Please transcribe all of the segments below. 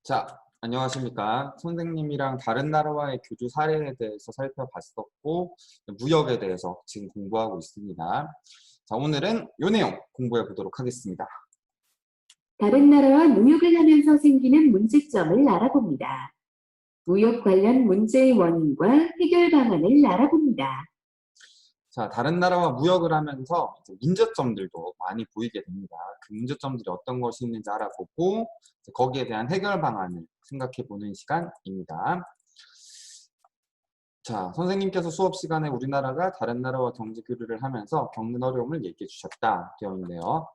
자, 안녕하십니까. 선생님이랑 다른 나라와의 교류 사례에 대해서 살펴봤었고, 무역에 대해서 지금 공부하고 있습니다. 자, 오늘은 이 내용 공부해 보도록 하겠습니다. 다른 나라와 무역을 하면서 생기는 문제점을 알아봅니다. 무역 관련 문제의 원인과 해결 방안을 알아봅니다. 자, 다른 나라와 무역을 하면서 이제 문제점들도 많이 보이게 됩니다. 그 문제점들이 어떤 것이 있는지 알아보고 거기에 대한 해결 방안을 생각해 보는 시간입니다. 자, 선생님께서 수업 시간에 우리나라가 다른 나라와 경제 교류를 하면서 겪는 어려움을 얘기해 주셨다 되어 있네요.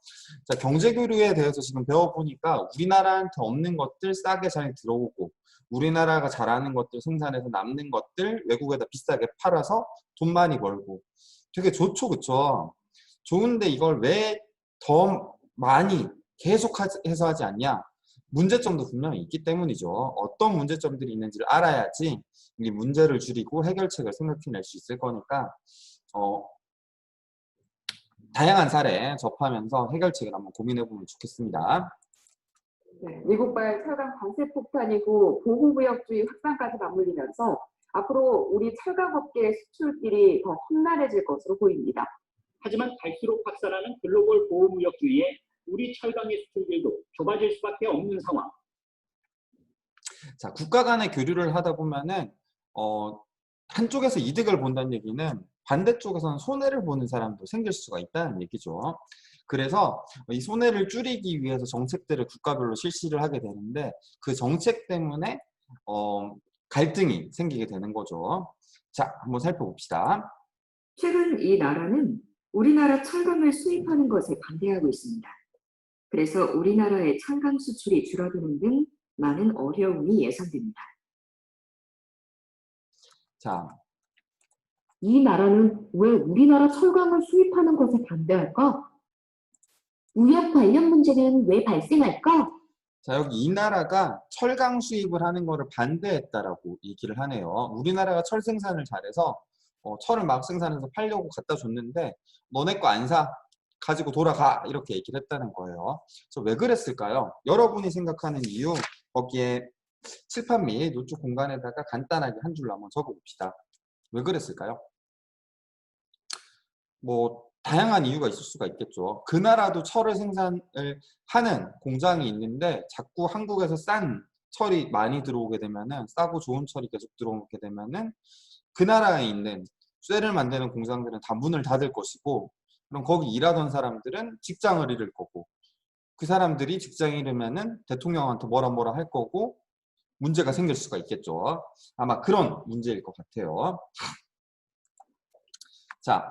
자, 경제 교류에 대해서 지금 배워보니까 우리나라한테 없는 것들 싸게 잘 들어오고 우리나라가 잘하는 것들 생산해서 남는 것들 외국에다 비싸게 팔아서 돈 많이 벌고 되게 좋죠, 그쵸? 좋은데 이걸 왜 더 많이 계속해서 하지 않냐? 문제점도 분명히 있기 때문이죠. 어떤 문제점들이 있는지를 알아야지 이 문제를 줄이고 해결책을 생각해낼 수 있을 거니까 다양한 사례 접하면서 해결책을 한번 고민해보면 좋겠습니다. 네, 미국발 철강 관세 폭탄이고 보호무역주의 확산까지 맞물리면서 앞으로 우리 철강업계의 수출길이 더 험난해질 것으로 보입니다. 하지만 갈수록 확산하는 글로벌 보호무역주의에 우리 철강의 수출길도 좁아질 수밖에 없는 상황. 자, 국가 간의 교류를 하다 보면은 한쪽에서 이득을 본다는 얘기는 반대쪽에서는 손해를 보는 사람도 생길 수가 있다는 얘기죠. 그래서 이 손해를 줄이기 위해서 정책들을 국가별로 실시를 하게 되는데 그 정책 때문에 갈등이 생기게 되는 거죠. 자, 한번 살펴봅시다. 최근 이 나라는 우리나라 철강을 수입하는 것에 반대하고 있습니다. 그래서 우리나라의 철강 수출이 줄어드는 등 많은 어려움이 예상됩니다. 자, 이 나라는 왜 우리나라 철강을 수입하는 것에 반대할까? 무역 관련 문제는 왜 발생할까? 자, 여기 이 나라가 철강 수입을 하는 거를 반대했다라고 얘기를 하네요. 우리나라가 철 생산을 잘해서 철을 막 생산해서 팔려고 갖다 줬는데 너네 거 안 사. 가지고 돌아가. 이렇게 얘기를 했다는 거예요. 그래서 왜 그랬을까요? 여러분이 생각하는 이유 거기에 칠판 및 노트 공간에다가 간단하게 한 줄로 한번 적어봅시다. 왜 그랬을까요? 뭐 다양한 이유가 있을 수가 있겠죠. 그 나라도 철을 생산을 하는 공장이 있는데 자꾸 한국에서 싼 철이 많이 들어오게 되면은 싸고 좋은 철이 계속 들어오게 되면은 그 나라에 있는 쇠를 만드는 공장들은 다 문을 닫을 것이고 그럼 거기 일하던 사람들은 직장을 잃을 거고 그 사람들이 직장 잃으면은 대통령한테 뭐라 할 거고 문제가 생길 수가 있겠죠. 아마 그런 문제일 것 같아요. 자,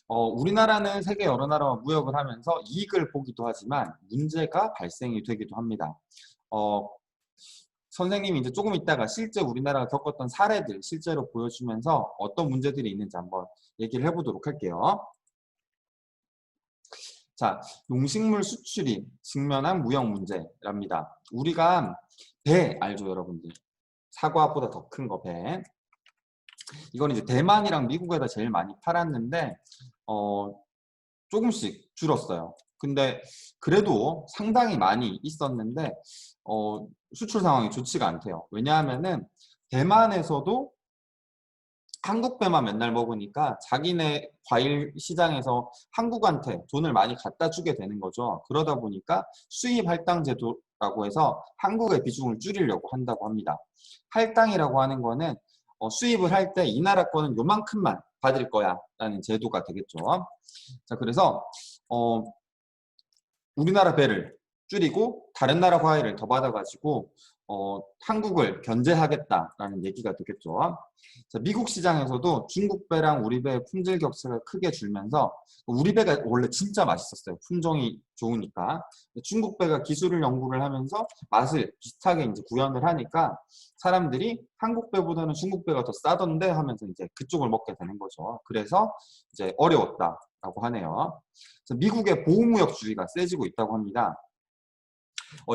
우리나라는 세계 여러 나라와 무역을 하면서 이익을 보기도 하지만 문제가 발생이 되기도 합니다. 선생님이 이제 조금 있다가 실제 우리나라가 겪었던 사례들 실제로 보여주면서 어떤 문제들이 있는지 한번 얘기를 해보도록 할게요. 자, 농식물 수출이 직면한 무역 문제랍니다. 우리가 배 알죠, 여러분들? 사과보다 더 큰 거 배. 이건 이제 대만이랑 미국에다 제일 많이 팔았는데 조금씩 줄었어요. 근데 그래도 상당히 많이 있었는데 수출 상황이 좋지가 않대요. 왜냐하면은 대만에서도 한국 배만 맨날 먹으니까 자기네 과일 시장에서 한국한테 돈을 많이 갖다 주게 되는 거죠. 그러다 보니까 수입 할당 제도라고 해서 한국의 비중을 줄이려고 한다고 합니다. 할당이라고 하는 거는 수입을 할 때 이 나라 거는 요만큼만 받을 거야 라는 제도가 되겠죠. 자, 그래서 우리나라 배를 줄이고 다른 나라 과일을 더 받아가지고 한국을 견제하겠다라는 얘기가 되겠죠. 자, 미국 시장에서도 중국 배랑 우리 배의 품질 격차가 크게 줄면서 우리 배가 원래 진짜 맛있었어요. 품종이 좋으니까. 중국 배가 기술을 연구를 하면서 맛을 비슷하게 이제 구현을 하니까 사람들이 한국 배보다는 중국 배가 더 싸던데 하면서 이제 그쪽을 먹게 되는 거죠. 그래서 이제 어려웠다라고 하네요. 미국의 보호무역주의가 세지고 있다고 합니다.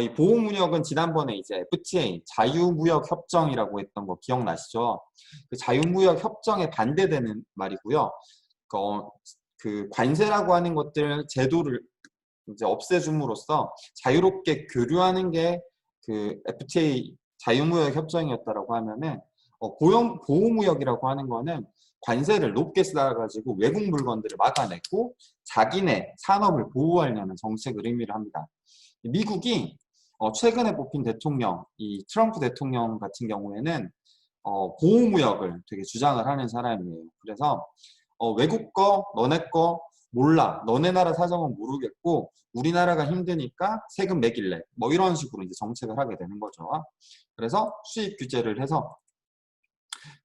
이 보호무역은 지난번에 이제 FTA, 자유무역협정이라고 했던 거 기억나시죠? 그 자유무역협정에 반대되는 말이고요. 그 관세라고 하는 것들 제도를 이제 없애줌으로써 자유롭게 교류하는 게 그 FTA 자유무역 협정이었다라고 하면은 보호무역이라고 하는 거는 관세를 높게 쌓아가지고 외국 물건들을 막아냈고 자기네 산업을 보호하려는 정책을 의미를 합니다. 미국이 최근에 뽑힌 대통령, 이 트럼프 대통령 같은 경우에는 보호무역을 되게 주장을 하는 사람이에요. 그래서 외국 거, 너네 거 몰라. 너네 나라 사정은 모르겠고 우리나라가 힘드니까 세금 매길래 뭐 이런 식으로 이제 정책을 하게 되는 거죠. 그래서 수입 규제를 해서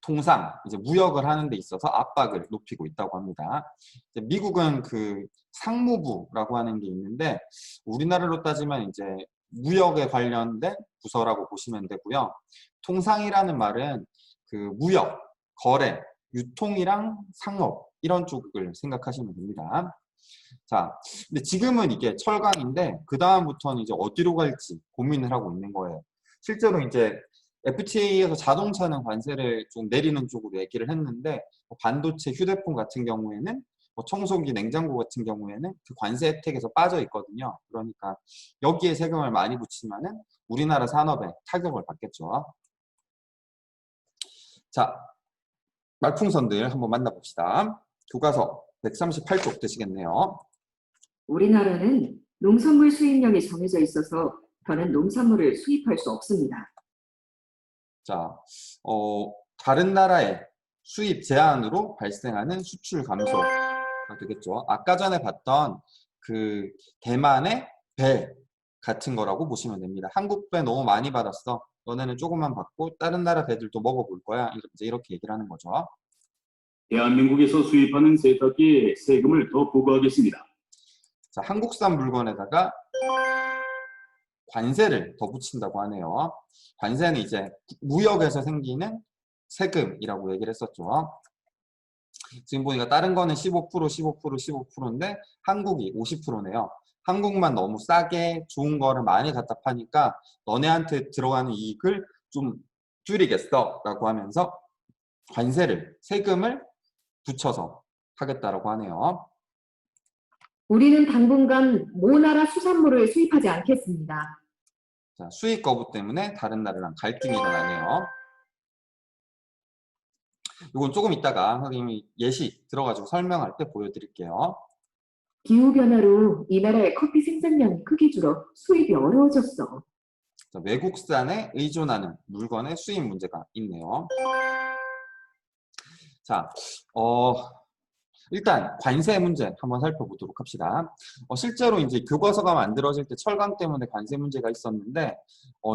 통상 이제 무역을 하는 데 있어서 압박을 높이고 있다고 합니다. 미국은 그 상무부라고 하는 게 있는데 우리나라로 따지면 이제 무역에 관련된 부서라고 보시면 되고요. 통상이라는 말은 그 무역, 거래, 유통이랑 상업 이런 쪽을 생각하시면 됩니다. 자, 근데 지금은 이게 철강인데 그 다음부터는 이제 어디로 갈지 고민을 하고 있는 거예요. 실제로 이제 FTA에서 자동차는 관세를 좀 내리는 쪽으로 얘기를 했는데 반도체, 휴대폰 같은 경우에는 청소기, 냉장고 같은 경우에는 그 관세 혜택에서 빠져 있거든요. 그러니까 여기에 세금을 많이 붙이면은 우리나라 산업에 타격을 받겠죠. 자, 말풍선들 한번 만나봅시다. 교과서 138쪽 되시겠네요. 우리나라는 농산물 수입량이 정해져 있어서 더는 농산물을 수입할 수 없습니다. 자, 다른 나라의 수입 제한으로 발생하는 수출 감소가 되겠죠. 아까 전에 봤던 그 대만의 배 같은 거라고 보시면 됩니다. 한국 배 너무 많이 받았어. 너네는 조금만 받고 다른 나라 배들도 먹어볼 거야. 이제 이렇게 얘기를 하는 거죠. 대한민국에서 수입하는 세탁기에 세금을 더 부과하겠습니다. 자, 한국산 물건에다가 관세를 더 붙인다고 하네요. 관세는 이제 무역에서 생기는 세금이라고 얘기를 했었죠. 지금 보니까 다른 거는 15%, 15%인데 한국이 50%네요. 한국만 너무 싸게 좋은 거를 많이 갖다 파니까 너네한테 들어가는 이익을 좀 줄이겠어 라고 하면서 관세를, 세금을 붙여서 하겠다라고 하네요. 우리는 당분간 모 나라 수산물을 수입하지 않겠습니다. 자, 수입 거부 때문에 다른 나라랑 갈등이 일어나네요. 이건 조금 이따가 선생님이 예시 들어가지고 설명할 때 보여드릴게요. 기후변화로 이 나라의 커피 생산량이 크게 줄어 수입이 어려워졌어. 자, 외국산에 의존하는 물건의 수입 문제가 있네요. 자, 일단 관세 문제 한번 살펴보도록 합시다. 실제로 이제 교과서가 만들어질 때 철강 때문에 관세 문제가 있었는데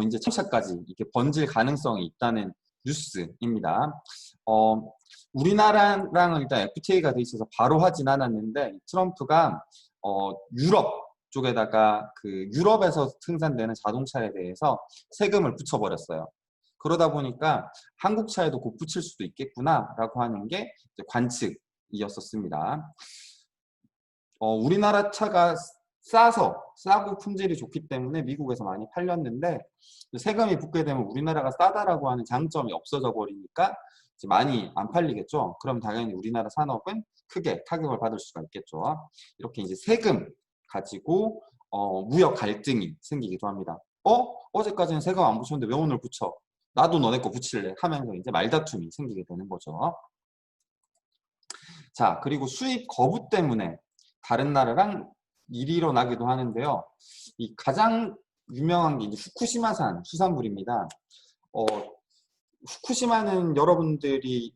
이제 청차까지 이렇게 번질 가능성이 있다는 뉴스입니다. 우리나라랑은 일단 FTA가 돼 있어서 바로 하진 않았는데 트럼프가 유럽 쪽에다가 그 유럽에서 생산되는 자동차에 대해서 세금을 붙여버렸어요. 그러다 보니까 한국 차에도 곧 붙일 수도 있겠구나라고 하는 게 이제 관측이었었습니다. 우리나라 차가 싸고 품질이 좋기 때문에 미국에서 많이 팔렸는데 세금이 붙게 되면 우리나라가 싸다라고 하는 장점이 없어져 버리니까 이제 많이 안 팔리겠죠. 그럼 당연히 우리나라 산업은 크게 타격을 받을 수가 있겠죠. 이렇게 이제 세금 가지고 무역 갈등이 생기기도 합니다. 어제까지는 세금 안 붙였는데 왜 오늘 붙여? 나도 너네 거 붙일래 하면서 이제 말다툼이 생기게 되는 거죠. 자, 그리고 수입 거부 때문에 다른 나라랑 일이 일어나기도 하는데요. 이 가장 유명한 게 이제 후쿠시마산 수산물입니다. 후쿠시마는 여러분들이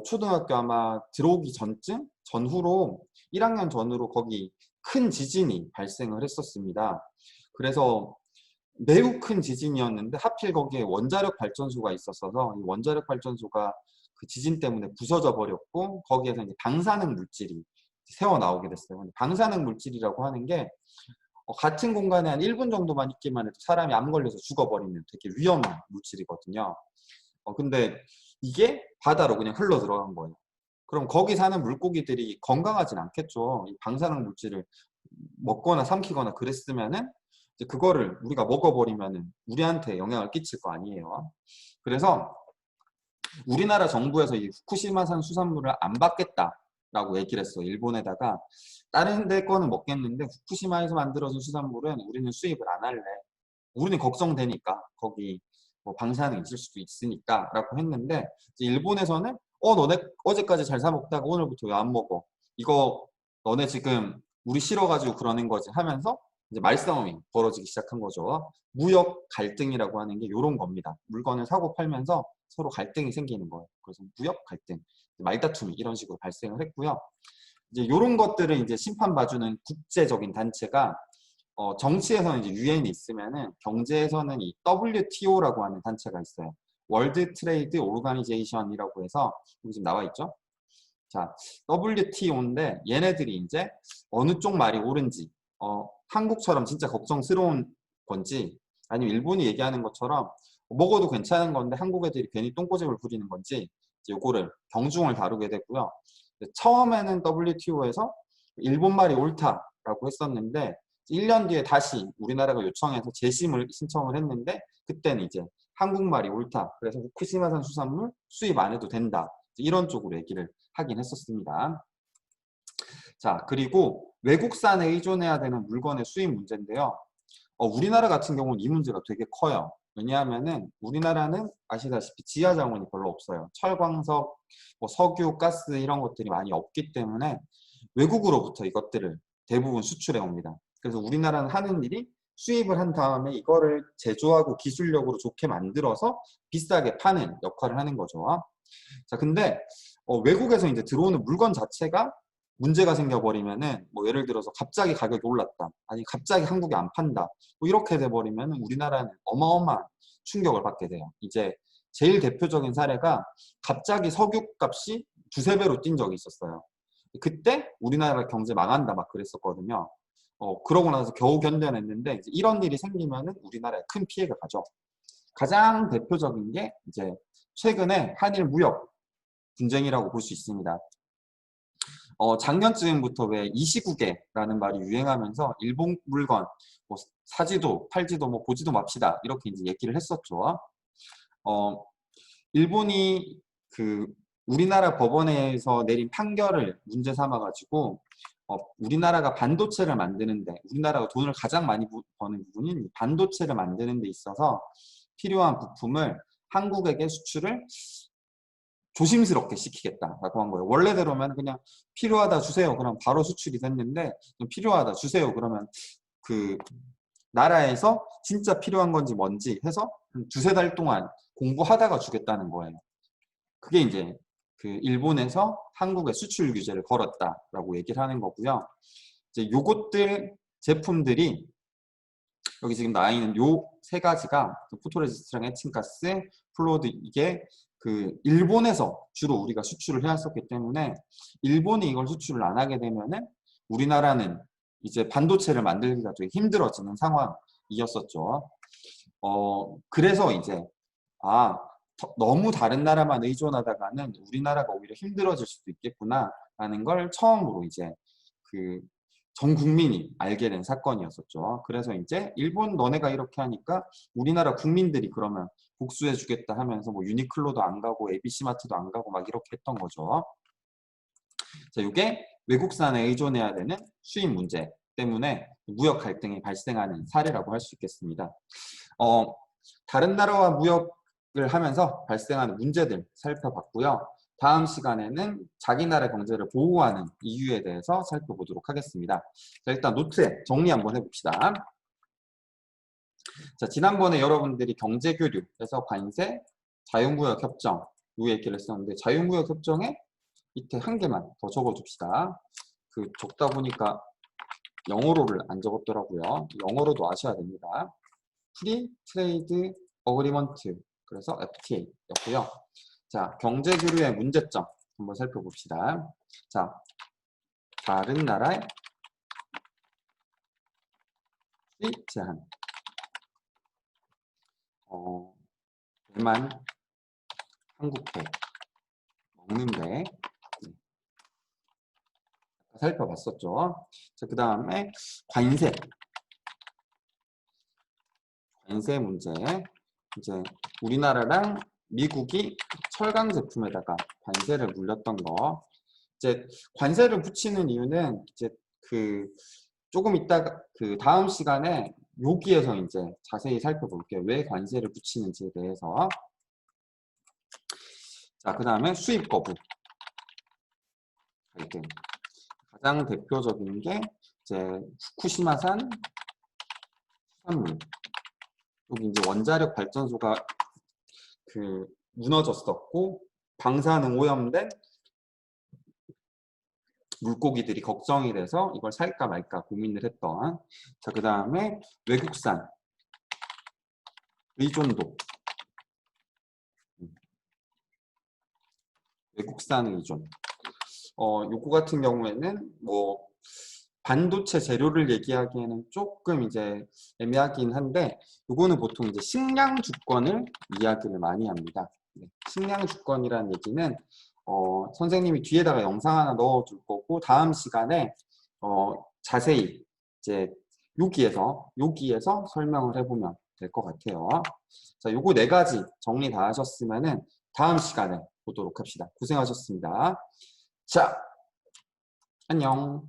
초등학교 아마 들어오기 전쯤? 전후로 1학년 전후로 거기 큰 지진이 발생을 했었습니다. 그래서 매우 큰 지진이었는데 하필 거기에 원자력 발전소가 있었어서 이 원자력 발전소가 그 지진 때문에 부서져 버렸고 거기에서 이제 방사능 물질이 새어 나오게 됐어요. 방사능 물질이라고 하는 게 같은 공간에 한 1분 정도만 있기만 해도 사람이 암 걸려서 죽어버리는 되게 위험한 물질이거든요. 근데 이게 바다로 그냥 흘러 들어간 거예요. 그럼 거기 사는 물고기들이 건강하진 않겠죠. 이 방사능 물질을 먹거나 삼키거나 그랬으면은 이제 그거를 우리가 먹어버리면은 우리한테 영향을 끼칠 거 아니에요. 그래서 우리나라 정부에서 이 후쿠시마산 수산물을 안 받겠다라고 얘기를 했어요. 일본에다가 다른 데 거는 먹겠는데 후쿠시마에서 만들어진 수산물은 우리는 수입을 안 할래. 우리는 걱정되니까 거기 뭐 방사능 있을 수도 있으니까라고 했는데 이제 일본에서는 너네 어제까지 잘 사 먹다가 오늘부터 왜 안 먹어? 이거 너네 지금 우리 싫어가지고 그러는 거지 하면서 이제 말싸움이 벌어지기 시작한 거죠. 무역 갈등이라고 하는 게 이런 겁니다. 물건을 사고 팔면서 서로 갈등이 생기는 거예요. 그래서 무역 갈등, 말다툼이 이런 식으로 발생을 했고요. 이제 이런 것들을 이제 심판봐주는 국제적인 단체가 정치에서는 이제 유엔이 있으면은 경제에서는 이 WTO라고 하는 단체가 있어요. 월드 트레이드 오르가니제이션이라고 해서 여기 지금 나와 있죠. 자, WTO인데 얘네들이 이제 어느 쪽 말이 옳은지, 한국처럼 진짜 걱정스러운 건지, 아니면 일본이 얘기하는 것처럼 먹어도 괜찮은 건데 한국 애들이 괜히 똥꼬집을 부리는 건지 요거를 경중을 다루게 되고요. 처음에는 WTO에서 일본 말이 옳다라고 했었는데 1년 뒤에 다시 우리나라가 요청해서 재심을 신청을 했는데 그때는 이제 한국말이 옳다. 그래서 후쿠시마산 수산물 수입 안 해도 된다. 이런 쪽으로 얘기를 하긴 했었습니다. 자, 그리고 외국산에 의존해야 되는 물건의 수입 문제인데요. 우리나라 같은 경우는 이 문제가 되게 커요. 왜냐하면은 우리나라는 아시다시피 지하 자원이 별로 없어요. 철광석, 뭐 석유, 가스 이런 것들이 많이 없기 때문에 외국으로부터 이것들을 대부분 수출해 옵니다. 그래서 우리나라는 하는 일이 수입을 한 다음에 이거를 제조하고 기술력으로 좋게 만들어서 비싸게 파는 역할을 하는 거죠. 자, 근데 외국에서 이제 들어오는 물건 자체가 문제가 생겨버리면은 뭐 예를 들어서 갑자기 가격이 올랐다. 아니 갑자기 한국에 안 판다. 뭐 이렇게 돼버리면은 우리나라는 어마어마한 충격을 받게 돼요. 이제 제일 대표적인 사례가 갑자기 석유값이 두세 배로 뛴 적이 있었어요. 그때 우리나라 경제 망한다 막 그랬었거든요. 그러고 나서 겨우 견뎌냈는데 이제 이런 일이 생기면은 우리나라에 큰 피해가 가죠. 가장 대표적인 게 이제 최근에 한일 무역 분쟁이라고 볼 수 있습니다. 작년쯤부터 왜 이시국에라는 말이 유행하면서 일본 물건 뭐 사지도 팔지도 뭐 보지도 맙시다 이렇게 이제 얘기를 했었죠. 일본이 그 우리나라 법원에서 내린 판결을 문제 삼아가지고 우리나라가 반도체를 만드는데 우리나라가 돈을 가장 많이 버는 부분인 반도체를 만드는 데 있어서 필요한 부품을 한국에게 수출을 조심스럽게 시키겠다라고 한 거예요. 원래대로면 그냥 필요하다 주세요. 그럼 바로 수출이 됐는데 필요하다 주세요. 그러면 그 나라에서 진짜 필요한 건지 뭔지 해서 한 두세 달 동안 공부하다가 주겠다는 거예요. 그게 이제 그 일본에서 한국에 수출 규제를 걸었다라고 얘기를 하는 거고요. 이제 요것들 제품들이 여기 지금 나와 있는 요 세 가지가 포토레지스트랑 에칭가스, 플로드 이게 그 일본에서 주로 우리가 수출을 해왔었기 때문에 일본이 이걸 수출을 안 하게 되면은 우리나라는 이제 반도체를 만들기가 되게 힘들어지는 상황이었었죠. 그래서 이제 너무 다른 나라만 의존하다가는 우리나라가 오히려 힘들어질 수도 있겠구나라는 걸 처음으로 이제 그 전 국민이 알게 된 사건이었었죠. 그래서 이제 일본 너네가 이렇게 하니까 우리나라 국민들이 그러면 복수해 주겠다 하면서 뭐 유니클로도 안 가고 ABC마트도 안 가고 막 이렇게 했던 거죠. 자, 이게 외국산에 의존해야 되는 수입 문제 때문에 무역 갈등이 발생하는 사례라고 할 수 있겠습니다. 다른 나라와 무역을 하면서 발생하는 문제들 살펴봤고요. 다음 시간에는 자기 나라 경제를 보호하는 이유에 대해서 살펴보도록 하겠습니다. 자, 일단 노트에 정리 한번 해봅시다. 자, 지난번에 여러분들이 경제교류에서 관세, 자유무역 협정 이 얘기를 했었는데 자유무역 협정에 밑에 한 개만 더 적어줍시다. 그 적다 보니까 영어로를 안 적었더라고요. 영어로도 아셔야 됩니다. 프리 트레이드 어그리먼트 그래서 FTA였고요. 자, 경제교류의 문제점 한번 살펴봅시다. 자, 다른 나라의 수입 제한. 대만, 한국배, 먹는 배 살펴봤었죠. 자, 그 다음에 관세 문제. 이제 우리나라랑 미국이 철강 제품에다가 관세를 물렸던 거. 이제 관세를 붙이는 이유는 이제 그 조금 이따가 그 다음 시간에 여기에서 이제 자세히 살펴볼게요. 왜 관세를 붙이는지에 대해서. 자, 그 다음에 수입 거부. 갈등. 가장 대표적인 게 이제 후쿠시마산 수산물. 여기 이제 원자력 발전소가 무너졌었고 방사능 오염된 물고기들이 걱정이 돼서 이걸 살까 말까 고민을 했던. 자, 그 다음에 외국산 의존도. 외국산 의존. 요거 같은 경우에는 뭐 반도체 재료를 얘기하기에는 조금 이제 애매하긴 한데, 요거는 보통 이제 식량 주권을 이야기를 많이 합니다. 네, 식량 주권이라는 얘기는 선생님이 뒤에다가 영상 하나 넣어줄 거고 다음 시간에 자세히 이제 여기에서 설명을 해보면 될 것 같아요. 자, 요거 4가지 정리 다 하셨으면은 다음 시간에 보도록 합시다. 고생하셨습니다. 자, 안녕.